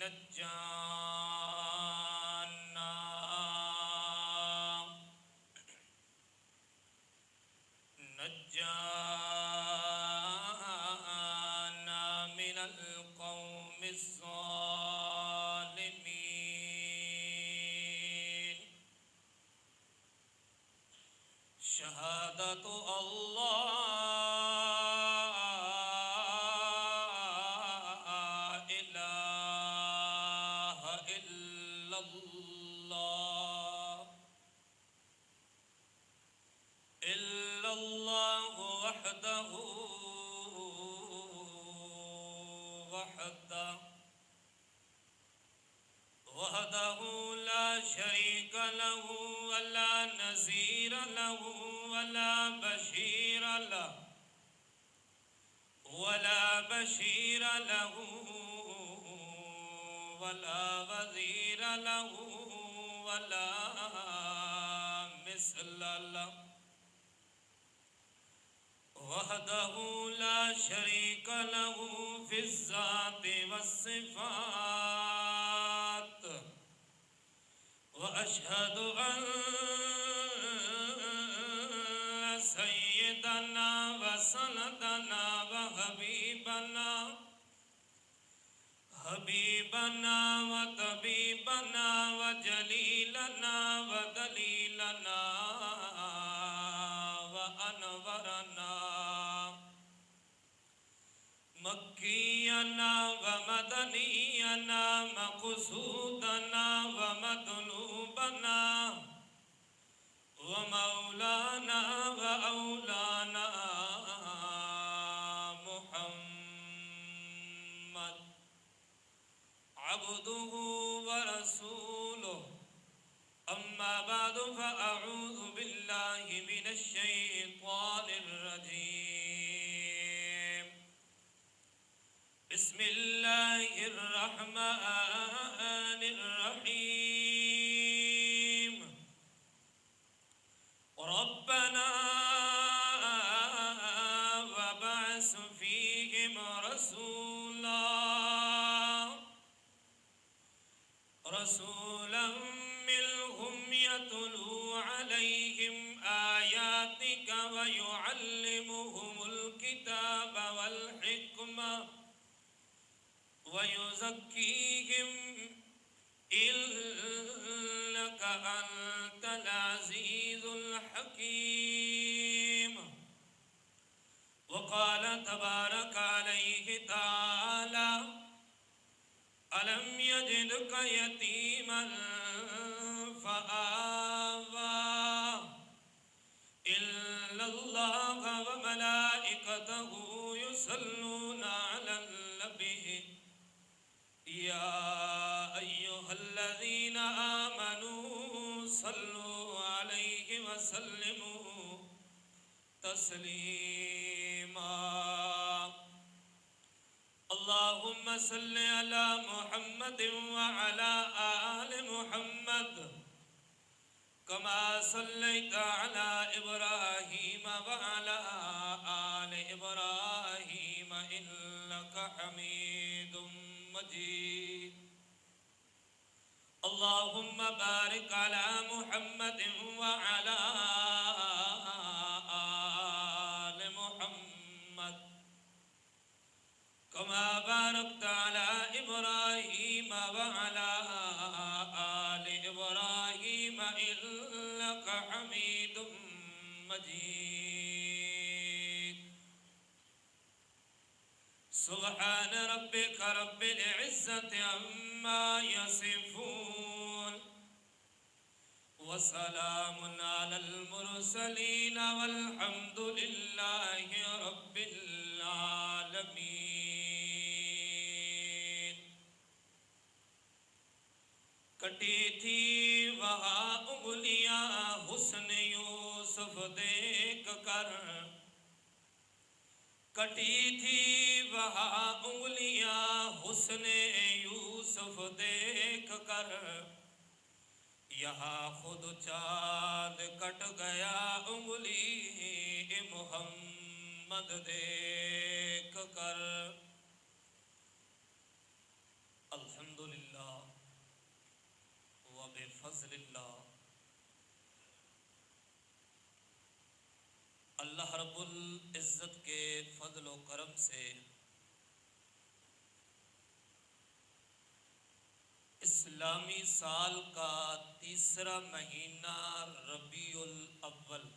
نجانا من القوم الظالمين شهادة الله إله إلا الله وحده لا شريك له ولا نظير له ولا بشير له ولا وزير له ولا مثل له وحده لا شريك له في الذات والصفات وأشهد أن سيدنا وسندنا وحبيبنا وطبيبنا وجليلنا ودليلنا وأنورنا مكينا ومدنينا مقصودنا ومطلوبنا ومولانا وأولانا محمد عبده ورسوله أما بعد فأعوذ بالله من الشيطان الرجيم بسم الله الرحمن الرحيم ربنا وابعث فيهم رسولا منهم يتلو عليهم آياتك ويعلمهم الكتاب والحكمة ويزكيهم إنك أنت العزيز الحكيم وقال تبارك عليه تعالى ألم يجدك يتيما فآوى إن الله وملائكته يصلون على النبي يا أيها الذين آمنوا صلوا عليه وسلموا تسليما اللهم صل على محمد وعلى آل محمد كما صليت على إبراهيم وعلى آل إبراهيم إنك حميد مجيد اللهم بارك على محمد وعلى آل محمد كما باركت على إبراهيم وعلى آل إبراهيم إنك حميد مجيد سبحان ربك رب العزة عما يصفون وسلام على المرسلين والحمد لله رب العالمين کٹی تھی وہاں انگلیاں حسن یوسف دیکھ کر کٹی تھی وہاں انگلیاں حسن یوسف دیکھ کر یہاں خود چاند کٹ گیا انگلی محمد دیکھ کر الحمد للہ وبفضل اللہ۔ اللہ رب العزت کے فضل و کرم سے اسلامی سال کا تیسرا مہینہ ربیع الاول،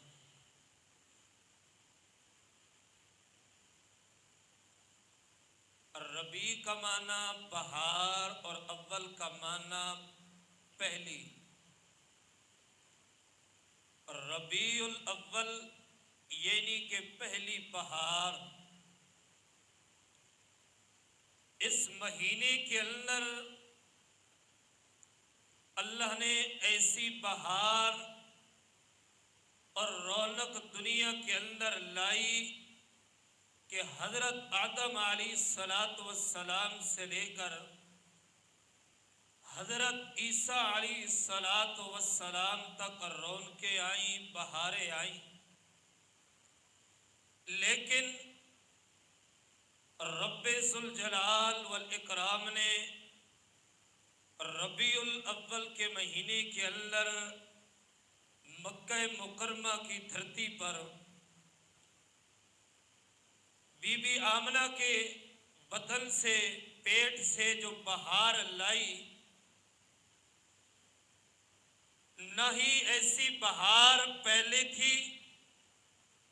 ربیع کا معنی بہار اور اول کا معنی پہلی، ربیع الاول یعنی کہ پہلی بہار۔ اس مہینے کے اندر اللہ نے ایسی بہار اور رونق دنیا کے اندر لائی کہ حضرت آدم علیہ السلام سے لے کر حضرت عیسیٰ علیہ السلام تک رونقیں آئیں، بہاریں آئیں، لیکن رب ذوالجلال والاکرام نے ربیع الاول کے مہینے کے اندر مکہ مکرمہ کی دھرتی پر بی بی آمنہ کے بدن سے، پیٹ سے جو بہار لائی، نہ ہی ایسی بہار پہلے تھی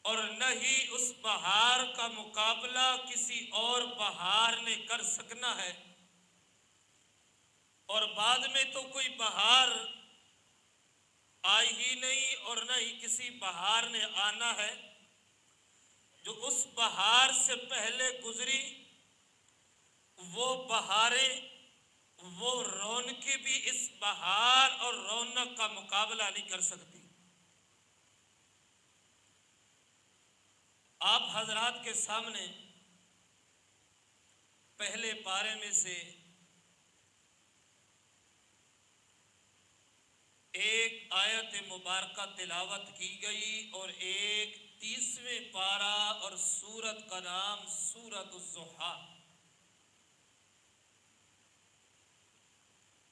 اور نہ ہی اس بہار کا مقابلہ کسی اور بہار نے کر سکنا ہے، اور بعد میں تو کوئی بہار آئی ہی نہیں اور نہ ہی کسی بہار نے آنا ہے۔ جو اس بہار سے پہلے گزری وہ بہاریں، وہ رونقیں بھی اس بہار اور رونق کا مقابلہ نہیں کر سکتی۔ آپ حضرات کے سامنے پہلے پارے میں سے ایک آیت مبارکہ تلاوت کی گئی اور ایک 30ویں پارہ اور سورت کا نام سورۃ الضحیٰ۔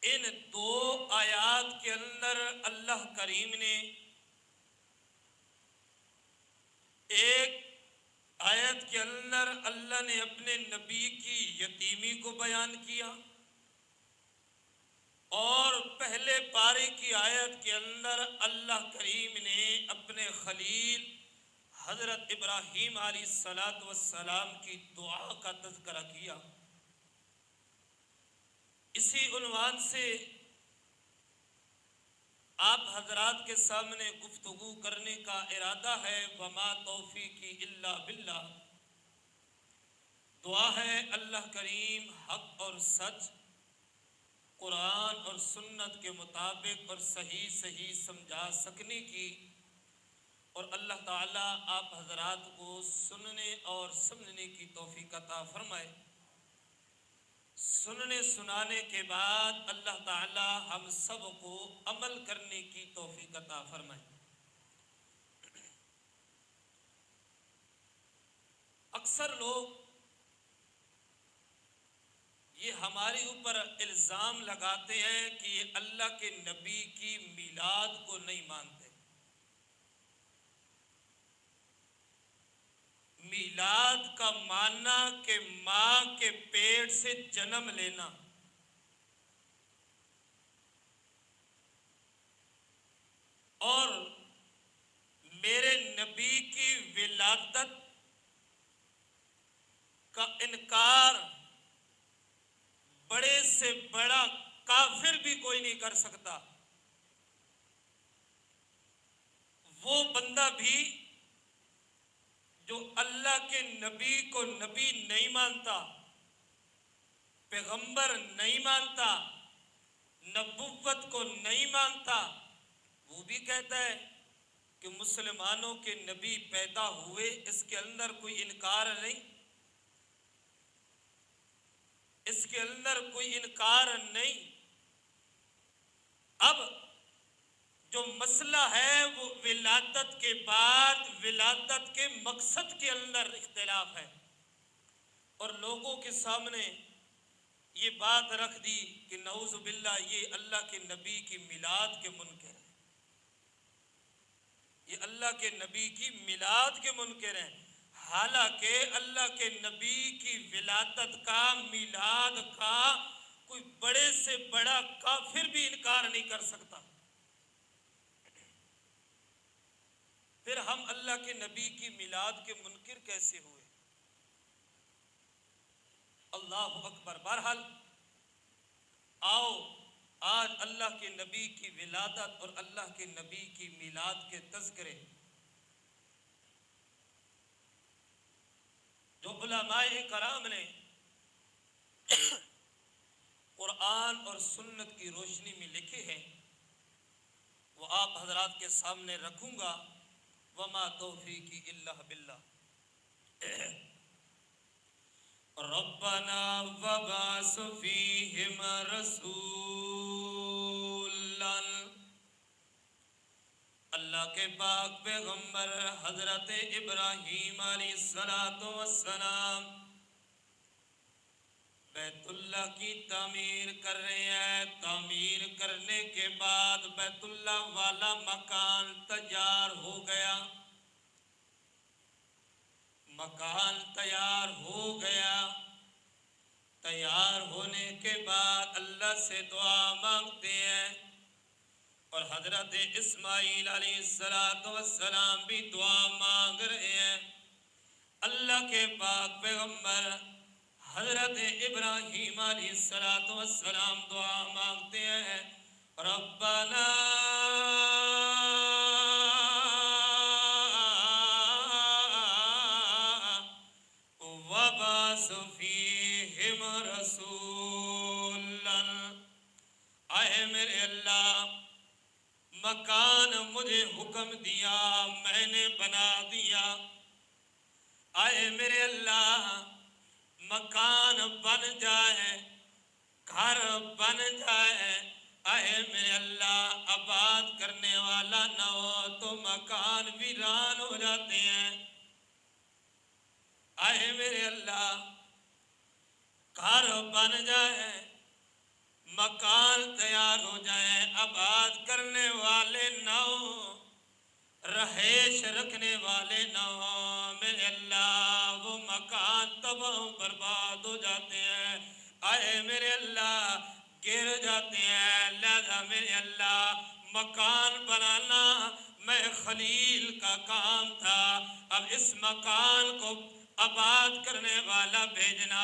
ان دو آیات کے اندر اللہ کریم نے ایک آیت کے اندر اللہ نے اپنے نبی کی یتیمی کو بیان کیا، اور پہلے پارے کی آیت کے اندر اللہ کریم نے اپنے خلیل حضرت ابراہیم علیہ السلام کی دعا کا تذکرہ کیا۔ اسی عنوان سے آپ حضرات کے سامنے گفتگو کرنے کا ارادہ ہے، وما توفیقی الا باللہ۔ دعا ہے اللہ کریم حق اور سچ، قرآن اور سنت کے مطابق اور صحیح سمجھا سکنے کی، اور اللہ تعالیٰ آپ حضرات کو سننے اور سمجھنے کی توفیق عطا فرمائے۔ سننے سنانے کے بعد اللہ تعالیٰ ہم سب کو عمل کرنے کی توفیق عطا فرمائے۔ اکثر لوگ یہ ہمارے اوپر الزام لگاتے ہیں کہ یہ اللہ کے نبی کی میلاد کو نہیں مانتے۔ میلاد کا معنی کہ ماں کے پیٹ سے جنم لینا، اور میرے نبی کی ولادت کا انکار بڑے سے بڑا کافر بھی کوئی نہیں کر سکتا۔ وہ بندہ بھی جو اللہ کے نبی کو نبی نہیں مانتا، پیغمبر نہیں مانتا، نبوت کو نہیں مانتا، وہ بھی کہتا ہے کہ مسلمانوں کے نبی پیدا ہوئے، اس کے اندر کوئی انکار نہیں، اس کے اندر کوئی انکار نہیں۔ اب جو مسئلہ ہے وہ ولادت کے بعد ولادت کے مقصد کے اندر اختلاف ہے، اور لوگوں کے سامنے یہ بات رکھ دی کہ نعوذ باللہ یہ اللہ کے نبی کی میلاد کے منکر ہیں، یہ اللہ کے نبی کی میلاد کے منکر ہیں، حالانکہ اللہ کے نبی کی ولادت کا، میلاد کا کوئی بڑے سے بڑا کافر بھی انکار نہیں کر سکتا۔ پھر ہم اللہ کے نبی کی میلاد کے منکر کیسے ہوئے؟ اللہ اکبر۔ بہرحال آؤ آج اللہ کے نبی کی ولادت اور اللہ کے نبی کی میلاد کے تذکرے جو علماء کرام نے قرآن اور سنت کی روشنی میں لکھے ہیں وہ آپ حضرات کے سامنے رکھوں گا۔ وما توفیقی الا باللہ۔ ربنا وبعث فیہم رسولا، اللہ کے پاک پیغمبر حضرت ابراہیم علیہ السلام بیت اللہ کی تعمیر کر رہے ہیں۔ تعمیر کرنے کے بعد بیت اللہ والا مکان تیار ہو گیا، مکان تیار ہو گیا۔ تیار ہونے کے بعد اللہ سے دعا مانگتے ہیں، اور حضرت اسماعیل علیہ السلام بھی دعا مانگ رہے ہیں۔ اللہ کے پاک پیغمبر حضرت ابراہیم علیہ السلام دعا مانگتے ہیں، ربنا وبعث فیہم رسولا، اے میرے اللہ مکان مجھے حکم دیا، میں نے بنا دیا۔ اے میرے اللہ مکان بن جائے، گھر بن جائے، اے میرے اللہ آباد کرنے والا نہ ہو تو مکان ویران ہو جاتے ہیں۔ اے میرے اللہ گھر بن جائے، مکان تیار ہو جائے، آباد کرنے والے نہ ہو، رہائش رکھنے والے نہ ہو، میرے اللہ وہ مکان تباہ و برباد ہو جاتے ہیں، اے میرے اللہ گر جاتے ہیں۔ لہذا میرے اللہ مکان بنانا میں خلیل کا کام تھا، اب اس مکان کو آباد کرنے والا بھیجنا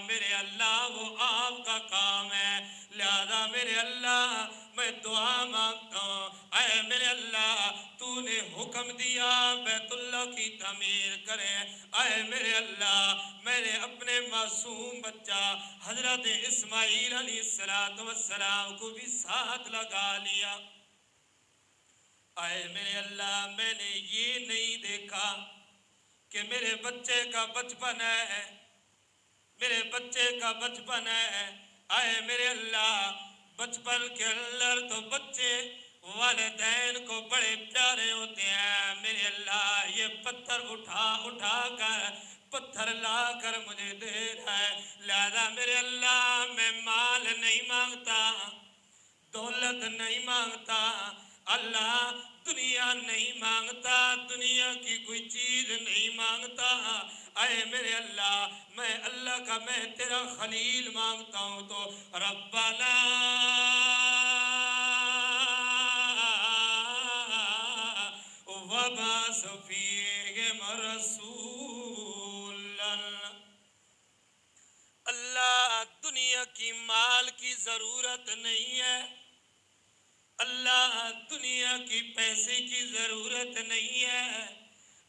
میرے اللہ وہ آپ کا کام ہے۔ لہذا میرے اللہ میں دعا مانگتا ہوں، اے میرے اللہ تو نے حکم دیا بیت اللہ کی تعمیر کرے، اے میرے اللہ میں نے اپنے معصوم بچہ حضرت اسماعیل علیہ السلام کو بھی ساتھ لگا لیا۔ اے میرے اللہ میں نے یہ نہیں دیکھا کہ میرے بچے کا بچپن ہے، میرے بچے کا بچپن ہے، اے میرے اللہ بچپن کے اندر تو بچے والدین کو بڑے پیارے ہوتے ہیں، میرے اللہ یہ پتھر اٹھا کر پتھر لا کر مجھے دے رہا ہے۔ لہذا میرے اللہ میں مال نہیں مانگتا، دولت نہیں مانگتا، اللہ دنیا نہیں مانگتا، دنیا کی کوئی چیز نہیں مانگتا، اے میرے اللہ میں اللہ کا میں تیرا خلیل مانگتا ہوں تو ربنا وبعث فیہم رسولا، اللہ دنیا کی مال کی ضرورت نہیں ہے، اللہ دنیا کی پیسے کی ضرورت نہیں ہے،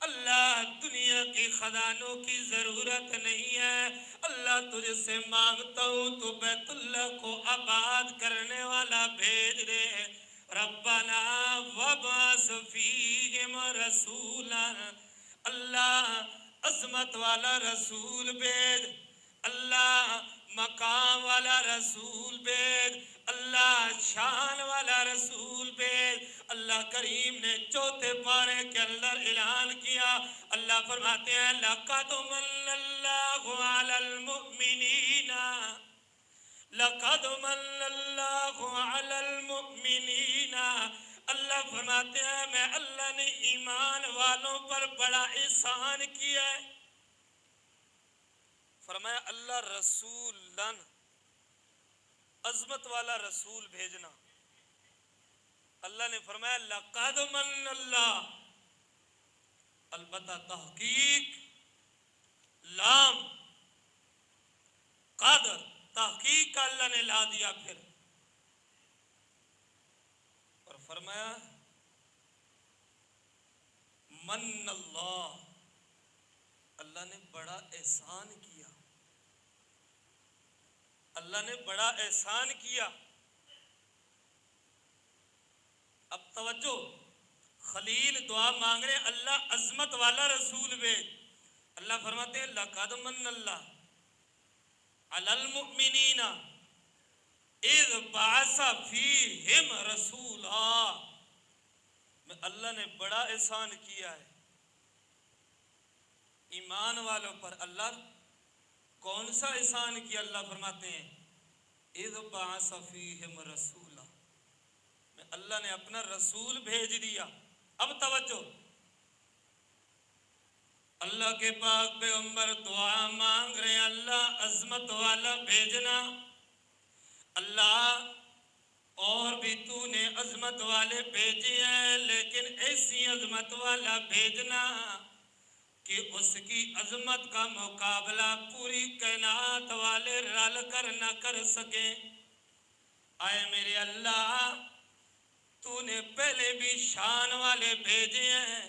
اللہ دنیا کے خزانوں کی ضرورت نہیں ہے، اللہ تجھ سے مانگتا ہوں تو بیت اللہ کو آباد کرنے والا بھیج دے۔ ربنا وبعث فیہم رسولا، اللہ عظمت والا رسول بھیج، اللہ مقام والا رسول بھیج، اللہ شان والا رسول بھیج۔ اللہ کریم نے چوتھے پارے کے اندر اعلان کیا، اللہ فرماتے ہیں لَقَدْ مَنَّ اللَّهُ عَلَى الْمُؤْمِنِينَ لقد من اللہ علی المؤمنین، اللہ فرماتے ہیں میں اللہ نے ایمان والوں پر بڑا احسان کیا ہے۔ فرمایا اللہ رسولن، عظمت والا رسول بھیجنا۔ اللہ نے فرمایا لقد من اللہ، البتہ تحقیق لام قدر، تحقیق کا اللہ نے لا دیا پھر، اور فرمایا من اللہ، اللہ نے بڑا احسان کیا، اللہ نے بڑا احسان کیا۔ اب توجہ، خلیل دعا مانگ رہے اللہ عظمت والا رسول بھیج۔ اللہ فرماتے ہیں لقد من اللہ علی المؤمنین اذ بعث فیہم رسولا، میں اللہ نے بڑا احسان کیا ہے ایمان والوں پر۔ اللہ کون سا احسان کیا؟ اللہ فرماتے ہیں اذ بعث فیہم رسولا، میں اللہ نے اپنا رسول بھیج دیا۔ اب توجہ، اللہ کے پاک پیغمبر دعا مانگ رہے ہیں اللہ عظمت والا بھیجنا۔ اللہ اور بھی تو نے عظمت والے بھیجے ہیں، لیکن ایسی عظمت والا بھیجنا کہ اس کی عظمت کا مقابلہ پوری کائنات والے رل کر نہ کر سکیں۔ آئے میرے اللہ، تو نے پہلے بھی شان والے بھیجے ہیں،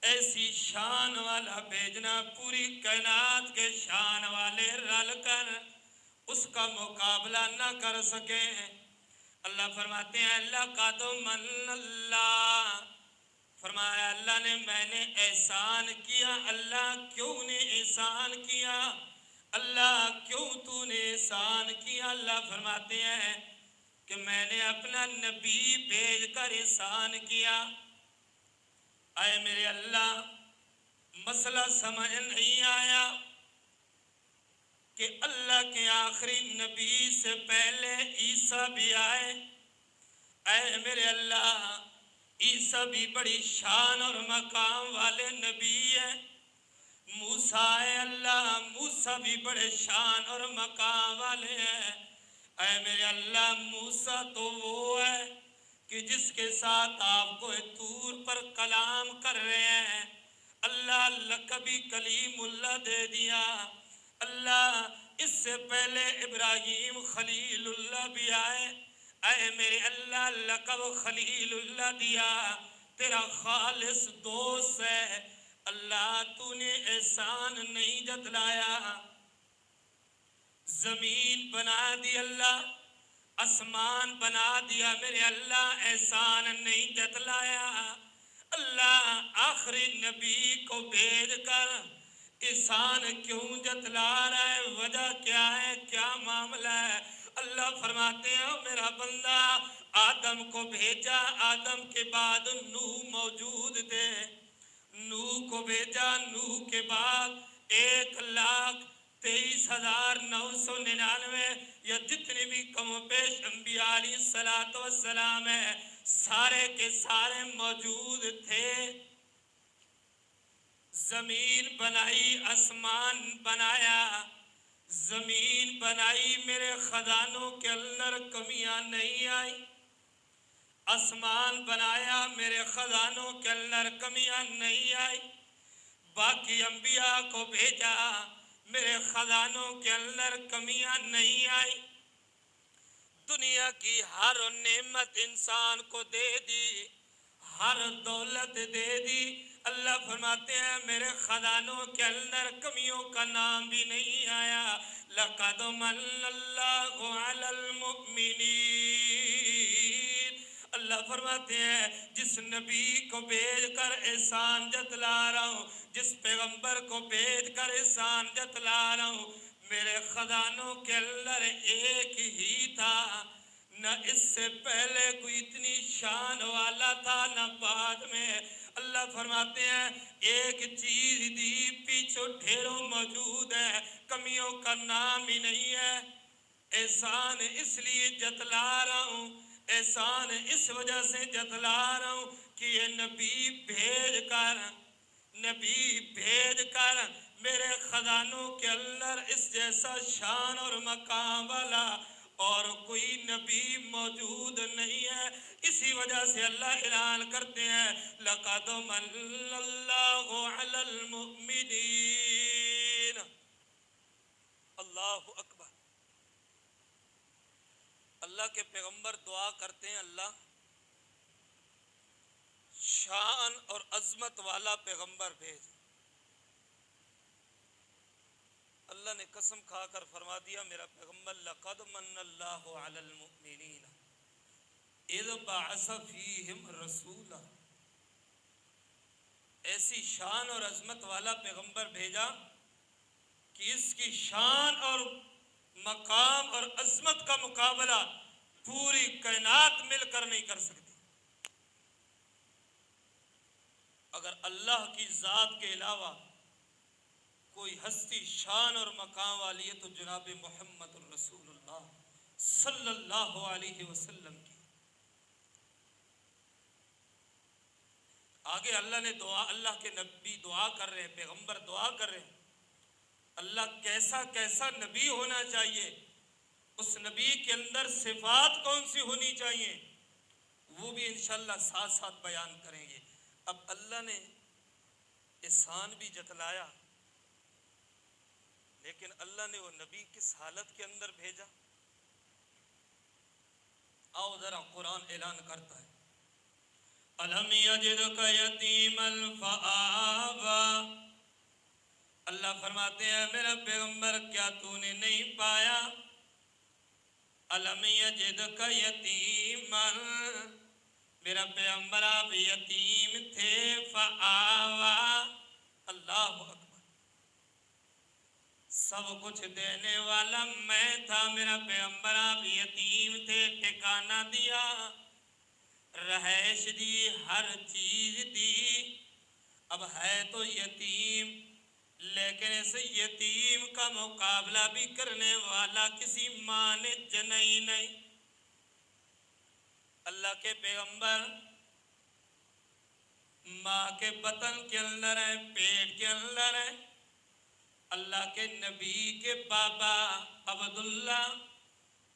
ایسی شان والا بھیجنا پوری کائنات کے شان والے رل کر اس کا مقابلہ نہ کر سکیں۔ اللہ فرماتے ہیں لقد من اللہ، فرمایا اللہ نے میں نے احسان کیا۔ اللہ کیوں نے احسان کیا؟ اللہ کیوں تو نے احسان کیا؟ اللہ فرماتے ہیں کہ میں نے اپنا نبی بھیج کر احسان کیا۔ اے میرے اللہ، مسئلہ سمجھ نہیں آیا کہ اللہ کے آخری نبی سے پہلے عیسیٰ بھی آئے۔ اے میرے اللہ، عیسیٰ بھی بڑی شان اور مقام والے نبی ہیں۔ موسیٰ اے اللہ، موسیٰ بھی بڑے شان اور مقام والے ہیں۔ اے میرے اللہ، موسیٰ تو وہ ہے کہ جس کے ساتھ آپ کو طور پر کلام کر رہے ہیں، اللہ لقبی کلیم اللہ دے دیا۔ اللہ اس سے پہلے ابراہیم خلیل اللہ بھی آئے۔ اے میرے اللہ، لقب خلیل اللہ دیا، تیرا خالص دوست ہے۔ اللہ تو نے احسان نہیں جتلایا، زمین بنا دی اللہ، آسمان بنا دیا، میرے اللہ احسان نہیں جتلایا۔ اللہ آخری نبی کو بھیج کر احسان کیوں جتلا رہا ہے؟ وجہ کیا ہے؟ کیا معاملہ ہے؟ اللہ فرماتے ہیں میرا بندہ، آدم کو بھیجا، آدم کے بعد نوح موجود تھے، نوح کو بھیجا، نوح کے بعد 1,23,999 یا جتنے بھی کم و بیش انبیاء علیہ السلام ہیں، سارے کے سارے موجود تھے۔ زمین بنائی، آسمان بنایا، زمین بنائی، میرے خزانوں کے اندر کمیاں نہیں آئی۔ آسمان بنایا، میرے خزانوں کے اندر کمیاں نہیں آئی۔ باقی انبیاء کو بھیجا، میرے خزانوں کے اندر کمیاں نہیں آئی۔ دنیا کی ہر نعمت انسان کو دے دی، ہر دولت دے دی۔ اللہ فرماتے ہیں میرے خزانوں کے اندر کمیوں کا نام بھی نہیں آیا۔ لقد من اللہ علی المؤمنین، اللہ فرماتے ہیں جس نبی کو بھیج کر احسان جتلا رہا ہوں، جس پیغمبر کو بھیج کر احسان جتلا رہا ہوں، میرے خزانوں کے اندر ایک ہی تھا، نہ اس سے پہلے کوئی اتنی شان والا تھا نہ بعد میں۔ اللہ فرماتے ہیں ایک چیز دی، پیچھے ڈھیروں موجود ہے، کمیوں کا نام ہی نہیں ہے۔ احسان اس لیے جتلا رہا ہوں، احسان اس وجہ سے جتلا رہا ہوں کہ یہ نبی بھیج کر میرے خزانوں کے اندر اس جیسا شان اور مقام والا اور کوئی نبی موجود نہیں ہے۔ اسی وجہ سے اللہ اعلان کرتے ہیں لَقَدْ مَنَّ اللَّهُ عَلَى الْمُؤْمِنِينَ۔ اللہ اکبر۔ اللہ کے پیغمبر دعا کرتے ہیں اللہ شان اور عظمت والا پیغمبر بھیج۔ اللہ نے قسم کھا کر فرما دیا میرا پیغمبر لقد من اللہ علی المؤمنین اذ بعث فیہم رسولا، ایسی شان اور عظمت والا پیغمبر بھیجا کہ اس کی شان اور مقام اور عظمت کا مقابلہ پوری کائنات مل کر نہیں کر سکتی۔ اگر اللہ کی ذات کے علاوہ کوئی ہستی شان اور مقام والی ہے تو جناب محمد الرسول اللہ صلی اللہ علیہ وسلم کی۔ آگے اللہ نے دعا، اللہ کے نبی دعا کر رہے ہیں، پیغمبر دعا کر رہے ہیں اللہ کیسا کیسا نبی ہونا چاہیے، اس نبی کے اندر صفات کون سی ہونی چاہیے، وہ بھی انشاءاللہ ساتھ ساتھ بیان کریں گے۔ اب اللہ نے احسان بھی جتلایا، لیکن اللہ نے وہ نبی کس حالت کے اندر بھیجا؟ آؤ ذرا قرآن اعلان کرتا ہے الم یجدک یتیما فآویٰ۔ اللہ فرماتے ہیں میرا پیغمبر کیا تو نے نہیں پایا الم یجدک یتیما، میرا پیغمبر آپ یتیم تھے، فآویٰ، اللہ اکبر، سب کچھ دینے والا میں تھا، میرا پیغمبر آپ یتیم تھے، ٹھکانہ دیا، رہائش دی، ہر چیز دی۔ اب ہے تو یتیم، لیکن اس یتیم کا مقابلہ بھی کرنے والا کسی ماں نے جنئی نہیں۔ اللہ کے پیغمبر ماں کے بطن کے اندر ہے، پیٹ کے اندر ہے۔ اللہ کے نبی کے بابا عبداللہ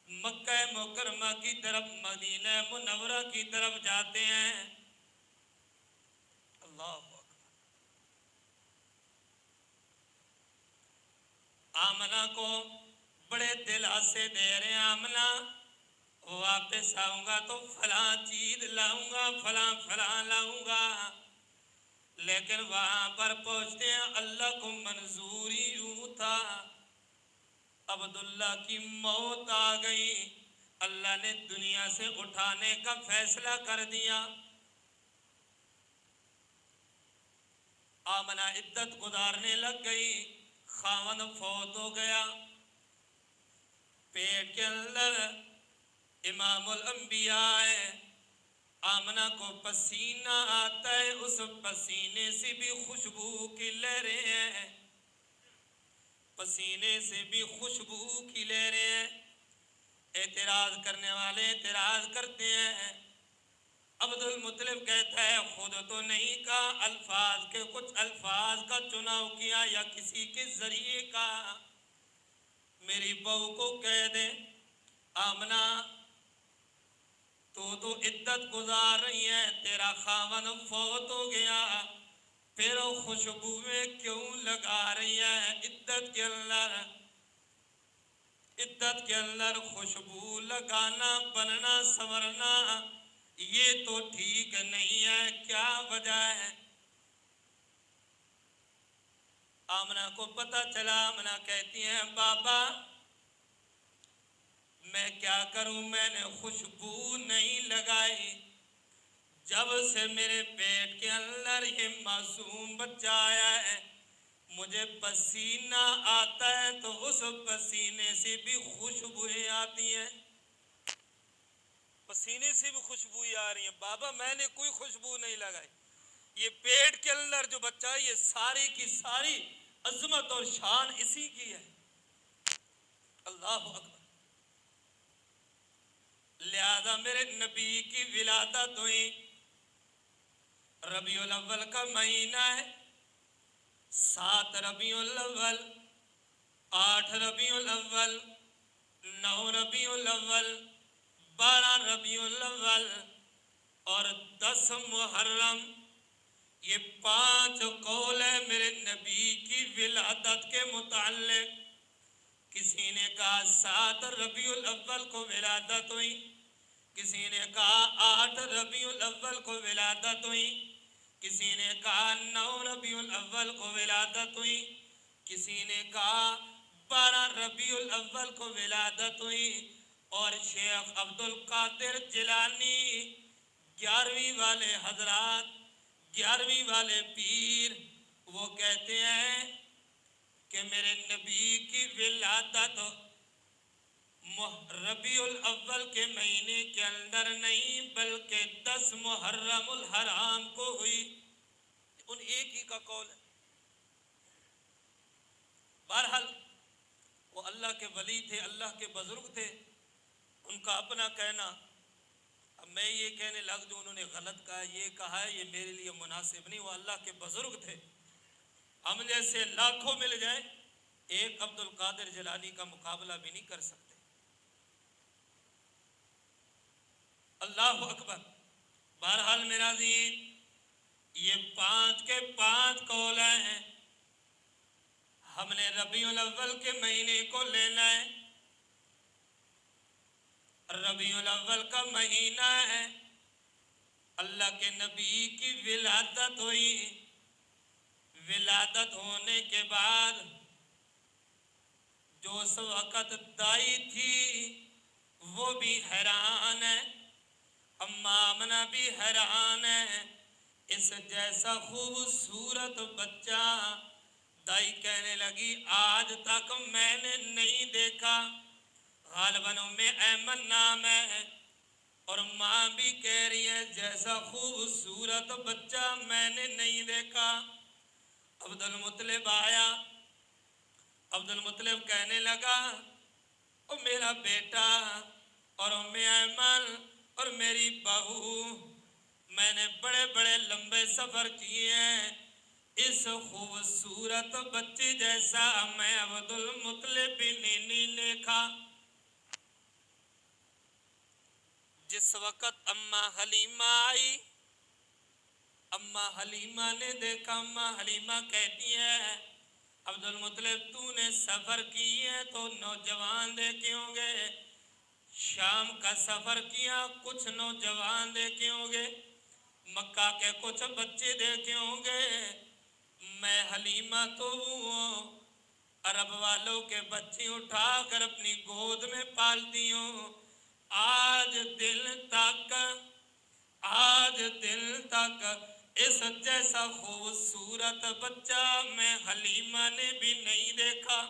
مکہ مکرمہ کی طرف، مدینہ منورہ کی طرف جاتے ہیں۔ اللہ اکبر۔ آمنہ کو بڑے دل سے دے رہے ہیں، آمنہ واپس آؤں گا تو فلاں چیز لاؤں گا، فلاں لاؤں گا، لیکن وہاں پر پہنچتے ہیں اللہ کو منظوری یوں تھا، عبداللہ کی موت آ گئی، اللہ نے دنیا سے اٹھانے کا فیصلہ کر دیا۔ آمنہ عدت گزارنے لگ گئی، خاوند فوت ہو گیا، پیٹ کے اندر امام الانبیاء ہے، آمنہ کو پسینہ آتا ہے، اس پسینے سے بھی خوشبو کی لہریں ہیں، پسینے سے بھی خوشبو کی لہریں ہیں۔ اعتراض کرنے والے اعتراض کرتے ہیں، عبد المطلب کہتا ہے خود تو نہیں کہا، الفاظ کے کچھ الفاظ کا چناؤ کیا یا کسی کے ذریعے کا، میری بہو کو کہہ دے آمنہ تو عدت گزار رہی ہے، تیرا خاوند فوت ہو گیا، پھر خوشبوئیں کیوں لگا رہی ہے؟ عدت کے اندر خوشبو لگانا، بننا سنورنا یہ تو ٹھیک نہیں ہے، کیا وجہ ہے؟ آمنہ کو پتہ چلا، آمنہ کہتی ہیں بابا میں کیا کروں، میں نے خوشبو نہیں لگائی، جب سے میرے پیٹ کے اندر یہ معصوم بچہ آیا ہے مجھے پسینہ آتا ہے تو اس پسینے سے بھی خوشبوئیں آتی ہیں، پسینے سے بھی خوشبوئیں آ رہی ہیں، بابا میں نے کوئی خوشبو نہیں لگائی، یہ پیٹ کے اندر جو بچہ ہے یہ ساری کی ساری عظمت اور شان اسی کی ہے۔ اللہ اکبر۔ لہذا میرے نبی کی ولادت ہوئی۔ ربیع الاول کا مہینہ ہے، 7 ربیع الاول، 8 ربیع الاول، 9 ربیع الاول، 12 ربیع الاول اور 10 محرم۔ یہ 5 قول ہیں میرے نبی کی ولادت کے متعلق۔ کسی نے کہا 7 ربیع الاول کو ولادت ہوئی، کسی نے کہا 8 ربیع الاول کو ولادت ہوئی، کسی نے کہا 9 ربیع الاول کو ولادت ہوئی، کسی نے کہا 12 ربیع الاول کو ولادت ہوئی۔ اور شیخ عبد القادر جیلانی 11ویں والے حضرات، 11ویں والے پیر، وہ کہتے ہیں کہ میرے نبی کی ولادت ربیع الاول کے مہینے کے اندر نہیں بلکہ 10 محرم الحرام کو ہوئی۔ ان ایک ہی کا قول ہے۔ بہرحال وہ اللہ کے ولی تھے، اللہ کے بزرگ تھے، ان کا اپنا کہنا۔ اب میں یہ کہنے لگ جو انہوں نے غلط کہا، یہ کہا ہے، یہ میرے لیے مناسب نہیں۔ وہ اللہ کے بزرگ تھے، ہم جیسے لاکھوں مل جائیں ایک عبد القادر جیلانی کا مقابلہ بھی نہیں کر سکتے۔ اللہ اکبر۔ بہرحال میرا دین، یہ 5 کے 5 قول ہیں۔ ہم نے ربیع الاول کے مہینے کو لینا ہے۔ ربیع الاول کا مہینہ ہے، اللہ کے نبی کی ولادت ہوئی۔ ولادت ہونے کے بعد جو اس وقت دائی تھی وہ بھی حیران ہے، اماں آمنہ بھی حیران ہے، اس جیسا خوبصورت بچہ۔ دائی کہنے لگی آج تک میں نے نہیں دیکھا، غالباً ام ایمن نام ہے، اور ماں بھی کہہ رہی ہے جیسا خوبصورت بچہ میں نے نہیں دیکھا۔ عبد المطلب آیا، عبد المطلب کہنے لگا او میرا بیٹا اور ام ایمن اور میری بہو، میں نے بڑے بڑے لمبے سفر کیے ہیں، اس خوبصورت بچے جیسا میں عبد المطلب بھی نہیں دیکھا۔ جس وقت اماں حلیمہ آئی، اماں حلیمہ نے دیکھا، اماں حلیمہ کہتی ہے عبد المطلب تو نے سفر کیے تو نوجوان دیکھے ہوں گے، شام کا سفر کیا کچھ نوجوان دیکھے ہوں گے، مکہ کے کچھ بچے دیکھے ہوں گے، میں حلیمہ تو ہوں، عرب والوں کے بچے اٹھا کر اپنی گود میں پالتی ہوں۔ آج دل تک اس جیسا خوبصورت بچہ میں حلیمہ نے بھی نہیں دیکھا۔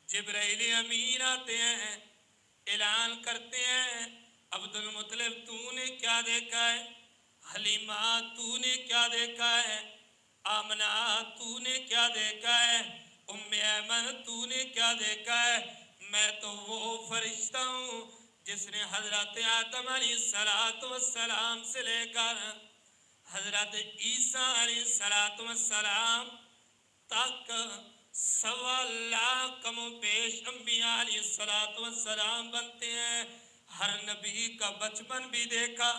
جبرائیل امین آتے ہیں، اعلان کرتے ہیں عبد المطلب تو نے کیا دیکھا ہے، حلیمہ تو نے کیا دیکھا ہے، آمنہ تو نے کیا دیکھا ہے، ام ایمن تو نے کیا دیکھا ہے؟ میں تو وہ فرشتہ ہوں جس نے حضرت آدم علیہ السلام سے لے کر حضرت عیسیٰ علیہ السلام تک 1.25 لاکھ کم و بیش انبیاء علیہ السلام بنتے ہیں۔ ہر نبی کا بچپن بھی دیکھا،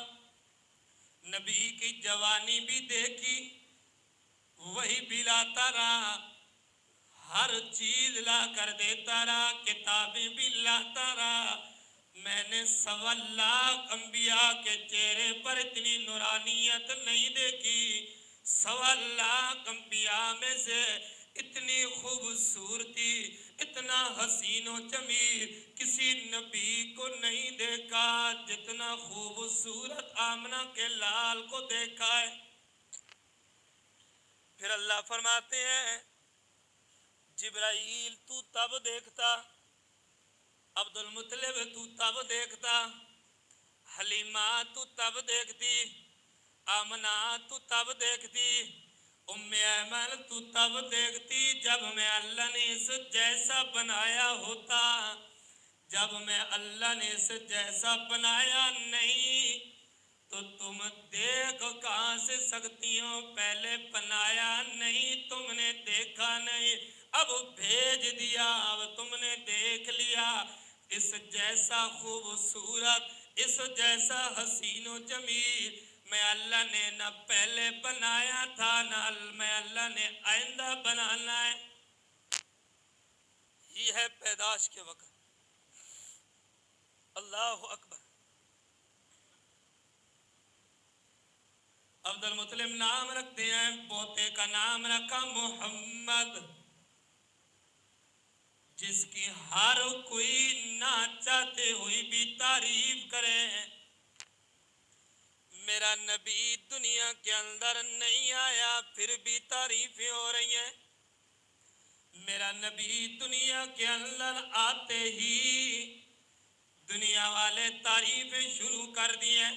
نبی کی جوانی بھی دیکھی، وہی بھی لاتا رہا، ہر چیز لا کر دیتا رہا، کتابیں بھی لاتا رہا۔ میں نے 1.25 لاکھ انبیاء کے چہرے پر اتنی نورانیت نہیں دیکھی، 1.25 لاکھ انبیاء میں سے اتنی خوبصورتی، اتنا حسین و جمیل کسی نبی کو نہیں دیکھا جتنا خوبصورت آمنہ کے لال کو دیکھا ہے۔ پھر اللہ فرماتے ہیں جبرائیل تو تب دیکھتا، عبد المطلب تو تب دیکھتا، حلیمہ تو تب دیکھتی، آمنہ تو تب دیکھتی، ام ایمن تو تب دیکھتی جب میں اللہ نے اس جیسا بنایا ہوتا، جب میں اللہ نے اسے جیسا بنایا نہیں تو تم دیکھ کہاں سے سکتی ہو؟ پہلے بنایا نہیں، تم نے دیکھا نہیں، اب بھیج دیا، اب تم نے دیکھ لیا۔ اس جیسا خوبصورت، اس جیسا حسین و جمیل میں اللہ نے نہ پہلے بنایا تھا، نہ میں اللہ نے آئندہ بنانا ہے۔ یہ ہے پیدائش کے وقت۔ اللہ اکبر۔ عبد المطلب نام رکھتے ہیں، پوتے کا نام رکھا محمد، جس کی ہر کوئی نہ چاہتے ہوئی بھی تعریف کرے۔ میرا نبی دنیا کے اندر نہیں آیا پھر بھی تعریفیں ہو رہی ہیں۔ میرا نبی دنیا کے اندر آتے ہی دنیا والے تعریفیں شروع کر دی ہیں۔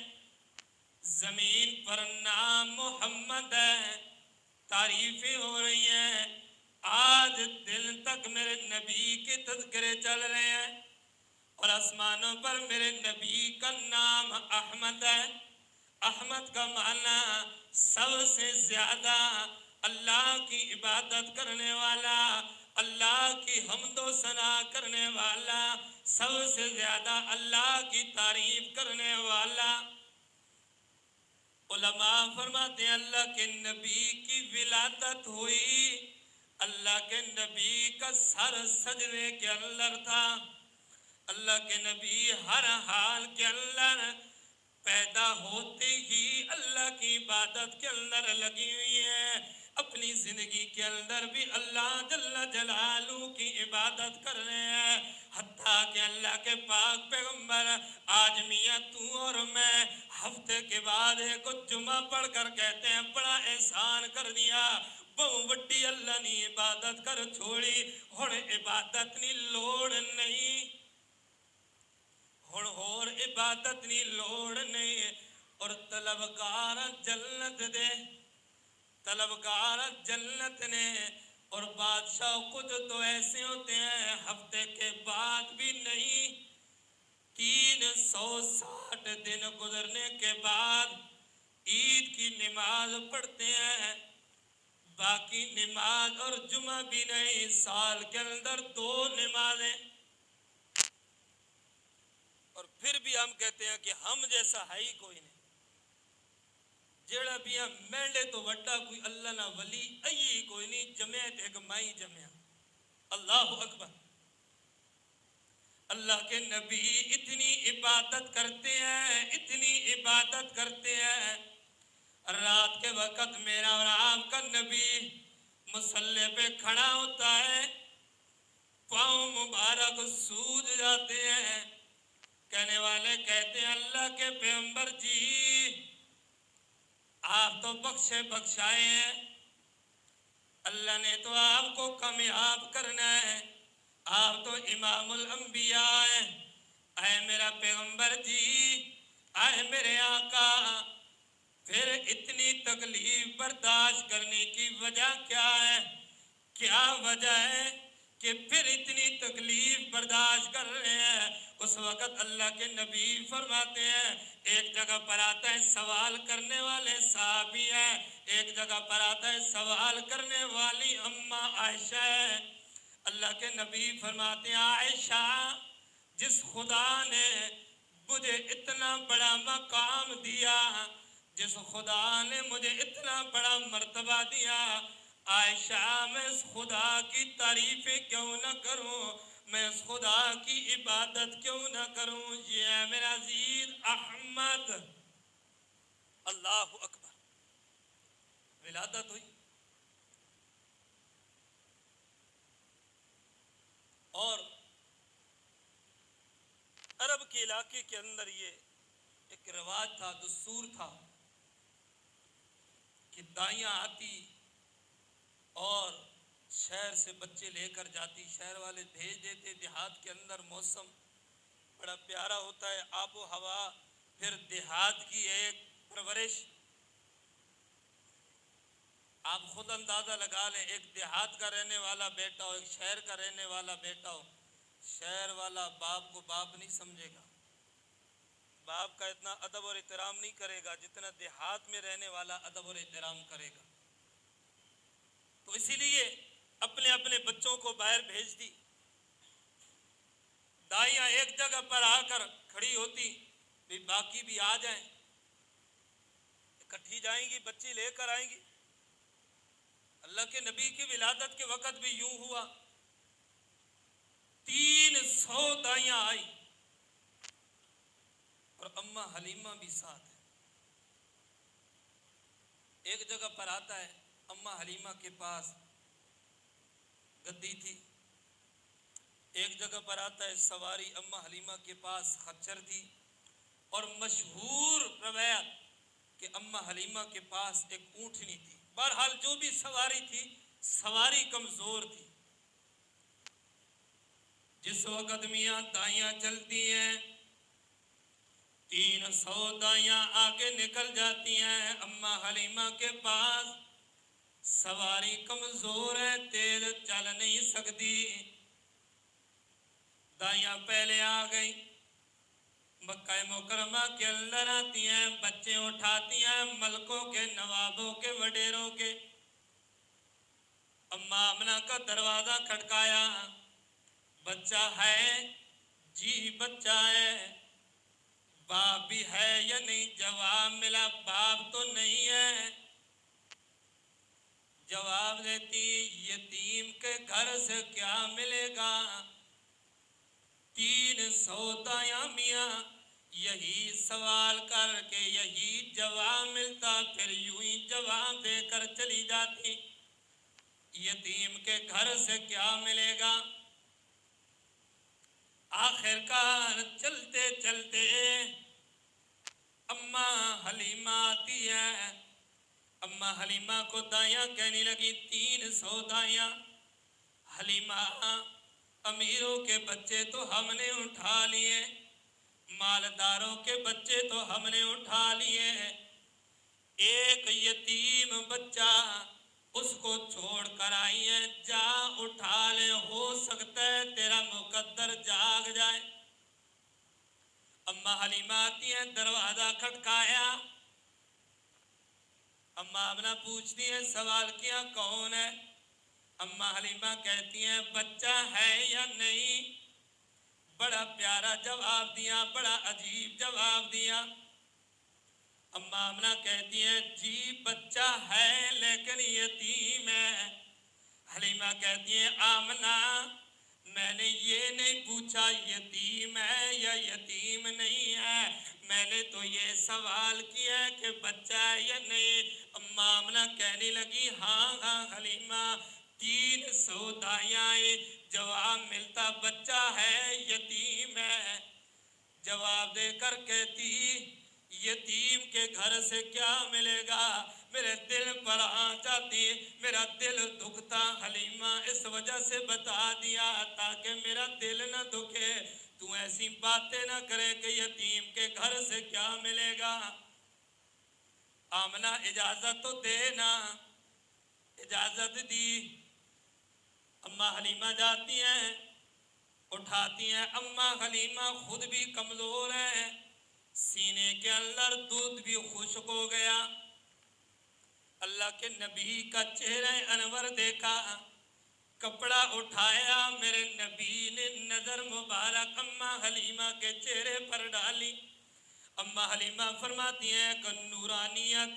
زمین پر نام محمد ہے، تعریفیں ہو رہی ہیں۔ آج دل تک میرے نبی کے تذکرے چل رہے ہیں، اور آسمانوں پر میرے نبی کا نام احمد ہے۔ احمد کا معنی سب سے زیادہ اللہ کی عبادت کرنے والا، اللہ کی حمد و ثنا کرنے والا، سب سے زیادہ اللہ کی تعریف کرنے والا۔ علماء فرماتے ہیں اللہ کے نبی کی ولادت ہوئی، اللہ کے نبی کا سر سجدے کے اندر تھا۔ اللہ کے نبی ہر حال کے اندر پیدا ہوتے ہی اللہ کی عبادت کے اندر لگی ہوئی ہے۔ اپنی زندگی کے اندر بھی اللہ جل جلالہ کی عبادت کر رہے ہیں، حتیٰ کہ اللہ کے پاک پیغمبر آج میاں تو اور میں ہفتے کے بعد ایک جمعہ پڑھ کر کہتے ہیں بڑا احسان کر دیا، بہو بڑی اللہ نے عبادت کر چھوڑی، ہن عبادت نی لوڑ نہیں، ہن اور عبادت نی لوڑ نہیں۔ اور طلبگار جنت دے، طلبگار جنت نے، اور بادشاہ خود تو ایسے ہوتے ہیں ہفتے کے بعد بھی نہیں، 360 دن گزرنے کے بعد عید کی نماز پڑھتے ہیں، باقی نماز اور جمعہ بھی نہیں، سال کے اندر 2 نمازیں۔ اور پھر بھی ہم کہتے ہیں کہ ہم جیسا ہے ہی کوئی نہیں، جیڑا بھی ہم مینڈے تو وڈا کوئی اللہ نہ ولی ای کوئی نہیں، جمعیت ایک مائی جمعہ۔ اللہ اکبر۔ اللہ کے نبی اتنی عبادت کرتے ہیں، اتنی عبادت کرتے ہیں، رات کے وقت میرا اور آپ کا نبی مصلی پہ کھڑا ہوتا ہے، پاؤں مبارک سوج جاتے ہیں، کہنے والے کہتے ہیں اللہ کے پیغمبر جی آپ تو بخشے بخشائے ہیں، اللہ نے تو آپ کو کامیاب کرنا ہے، آپ تو امام الانبیاء ہیں، اے میرا پیغمبر جی، اے میرے آقا، پھر اتنی تکلیف برداشت کرنے کی وجہ کیا ہے؟ کیا وجہ ہے کہ پھر اتنی تکلیف برداشت کر رہے ہیں؟ اس وقت اللہ کے نبی فرماتے ہیں، ایک جگہ پر آتا ہے سوال کرنے والے صحابی ہیں، ایک جگہ پر آتا ہے سوال کرنے والی اماں عائشہ ہے۔ اللہ کے نبی فرماتے ہیں عائشہ، جس خدا نے مجھے اتنا بڑا مقام دیا، جس خدا نے مجھے اتنا بڑا مرتبہ دیا، عائشہ میں اس خدا کی تعریفیں کیوں نہ کروں، میں اس خدا کی عبادت کیوں نہ کروں؟ یہ ہے میرا عزیز احمد۔ اللہ اکبر۔ ولادت ہوئی، اور عرب کے علاقے کے اندر یہ ایک رواج تھا، دستور تھا کہ دائیاں آتی اور شہر سے بچے لے کر جاتی، شہر والے بھیج دیتے، دیہات کے اندر موسم بڑا پیارا ہوتا ہے، آب و ہوا، پھر دیہات کی ایک پرورش، آپ خود اندازہ لگا لیں، ایک دیہات کا رہنے والا بیٹا ہو، ایک شہر کا رہنے والا بیٹا ہو، شہر والا باپ کو باپ نہیں سمجھے گا، باپ کا اتنا ادب اور احترام نہیں کرے گا جتنا دیہات میں رہنے والا ادب اور احترام کرے گا۔ تو اسی لیے اپنے اپنے بچوں کو باہر بھیج دی۔ دائیاں ایک جگہ پر آ کر کھڑی ہوتی، بھی باقی بھی آ جائیں، اکٹھی جائیں گی، بچی لے کر آئیں گی۔ اللہ کے نبی کی ولادت کے وقت بھی یوں ہوا، 300 دائیاں آئی اور اماں حلیمہ بھی ساتھ ہے۔ ایک جگہ پر آتا ہے، اماں حلیمہ کے پاس گدی تھی، ایک جگہ پر آتا ہے سواری، اماں حلیمہ کے پاس خچر تھی، اور مشہور روایت کہ اماں حلیمہ کے پاس ایک اونٹنی تھی۔ بہرحال جو بھی سواری تھی، سواری کمزور تھی۔ جس وقت میاں دائیاں چلتی ہیں، 300 دائیاں آگے نکل جاتی ہیں اماں حلیمہ کے پاس، سواری کمزور ہے، تیز چل نہیں سکتی، دائیاں پہلے آ گئی، مکہ مکرمہ کے اندر آتی ہیں، بچے اٹھاتی ہیں، ملکوں کے، نوابوں کے، وڈیروں کے۔ اماں آمنہ کا دروازہ کھٹکایا، بچہ ہے؟ جی بچہ ہے۔ باپ بھی ہے یا نہیں؟ جواب ملا، باپ تو نہیں ہے۔ جواب دیتی، یتیم کے گھر سے کیا ملے گا؟ 300 دائیاں میاں یہی سوال کر کے یہی جواب ملتا، پھر یوں ہی جواب دے کر چلی جاتی، یتیم کے گھر سے کیا ملے گا؟ آخر کار چلتے چلتے اماں حلیمہ آتی ہے، اماں حلیمہ کو دائیاں کہنے لگی، 300 دائیاں، حلیمہ امیروں کے بچے تو ہم نے اٹھا لیے، مالداروں کے بچے تو ہم نے اٹھا لیے، ایک یتیم بچہ اس کو چھوڑ کر آئی ہے، جا اٹھا لے، ہو سکتا ہے تیرا مقدر جاگ جائے۔ اماں حلیمہ آتی ہیں، دروازہ کھٹکایا، اماں آمنہ پوچھتی ہیں، سوال کیا کون ہے؟ اماں حلیمہ کہتی ہیں، بچہ ہے یا نہیں؟ بڑا پیارا جواب دیا، بڑا عجیب جواب دیا۔ اماں آمنہ کہتی ہیں، جی بچہ ہے لیکن یتیم ہے۔ حلیمہ کہتی ہیں، آمنہ میں نے یہ نہیں پوچھا یتیم ہے یا یتیم نہیں ہے، میں نے تو یہ سوال کیا کہ بچہ ہے یا نہیں۔ اماں آمنہ کہنے لگی، ہاں ہاں حلیمہ، 300 دائیاں، جواب ملتا بچہ ہے یتیم ہے۔ جواب دے کر کہتی، یتیم کے گھر سے کیا ملے گا؟ میرے دل پر آنچ آتی، میرا دل دکھتا، حلیمہ اس وجہ سے بتا دیا تاکہ میرا دل نہ دکھے، تو ایسی باتیں نہ کرے کہ یتیم کے گھر سے کیا ملے گا۔ آمنہ اجازت تو دینا، اجازت دی۔ اماں حلیمہ جاتی ہیں، اٹھاتی ہیں، اماں حلیمہ خود بھی کمزور ہیں، سینے کے اندر دودھ بھی خشک ہو گیا۔ اللہ کے نبی کا چہرہ انور دیکھا، کپڑا اٹھایا، میرے نبی نے نظر مبارک اماں حلیمہ کے چہرے پر ڈالی۔ اماں حلیمہ فرماتی ہیں، ایک نورانیت،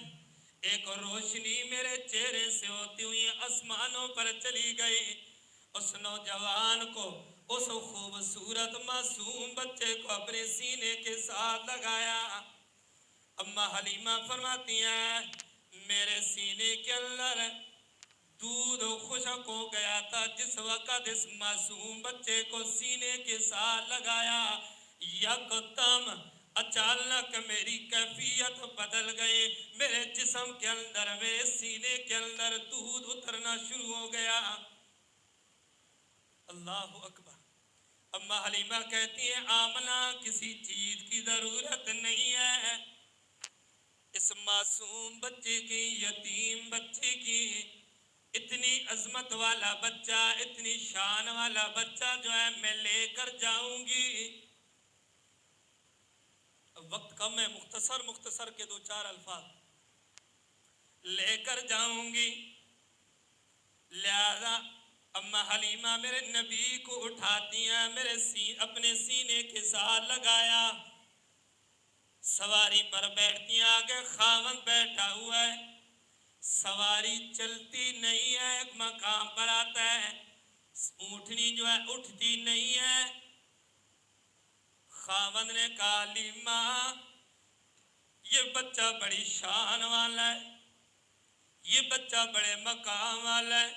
ایک روشنی میرے چہرے سے ہوتی ہوئی آسمانوں پر چلی گئی۔ اس نوجوان کو، اس خوبصورت معصوم بچے کو اپنے سینے کے ساتھ لگایا۔ اماں حلیمہ فرماتی ہیں، میرے سینے کے اندر دودھ خشک ہو گیا تھا، جس وقت اس معصوم بچے کو سینے کے ساتھ لگایا، یکدم اچانک میری کیفیت بدل گئی، میرے جسم کے اندر، میرے سینے کے اندر دودھ اترنا شروع ہو گیا۔ اللہ اکبر۔ اماں حلیمہ کہتی ہیں، آمنہ کسی چیز کی ضرورت نہیں ہے، اس معصوم بچے کی، یتیم بچے کی اتنی عظمت والا بچہ، اتنی شان والا بچہ جو ہے میں لے کر جاؤں گی. وقت کم ہے، مختصر کے دو چار الفاظ. لے کر جاؤں گی. لہذا اما حلیمہ میرے نبی کو اٹھاتی ہیں، اپنے سینے کے ساتھ لگایا، سواری پر بیٹھتی ہیں. آگے خاوند بیٹھا ہوا ہے، سواری چلتی نہیں ہے. ایک مقام پر آتا ہے، اونٹنی جو ہے اٹھتی نہیں ہے. خاوند نے کہا حلیمہ یہ بچہ بڑی شان والا ہے، یہ بچہ بڑے مقام والا ہے،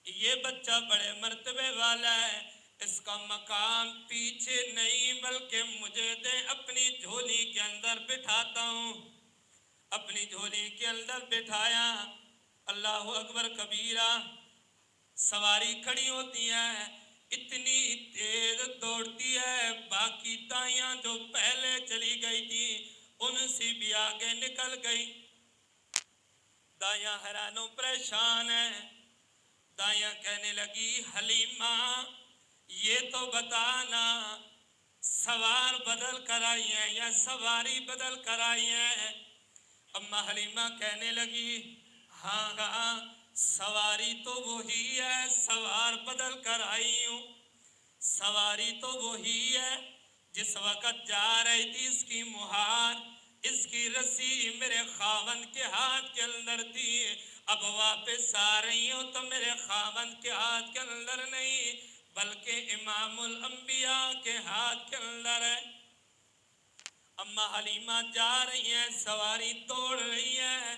یہ بچہ بڑے مرتبے والا ہے. اس کا مقام پیچھے نہیں بلکہ مجھے دے، اپنی جھولی کے اندر بٹھاتا ہوں. اپنی جھولی کے اندر بٹھایا. اللہ اکبر کبیرہ. سواری کھڑی ہوتی ہے، اتنی تیز دوڑتی ہے، باقی دائیاں جو پہلے چلی گئی تھی ان سے بھی آگے نکل گئی. دائیاں حیران و پریشان ہیں. دائیاں کہنے لگی حلیمہ یہ تو بتانا سوار بدل کر آئی ہیں یا سواری بدل کر آئی ہیں؟ اما حلیمہ کہنے لگی ہاں ہاں سواری تو وہی ہے، سوار بدل کر آئی ہوں. سواری تو وہی ہے، جس وقت جا رہی تھی اس کی مہار، اس کی رسی میرے خاوند کے ہاتھ کے اندر تھی. اب واپس آ رہی ہوں تو میرے خاوند کے ہاتھ کے اندر نہیں بلکہ امام الانبیاء کے ہاتھ کے اندر ہے. اما حلیمہ جا رہی ہیں، سواری دوڑ رہی ہے.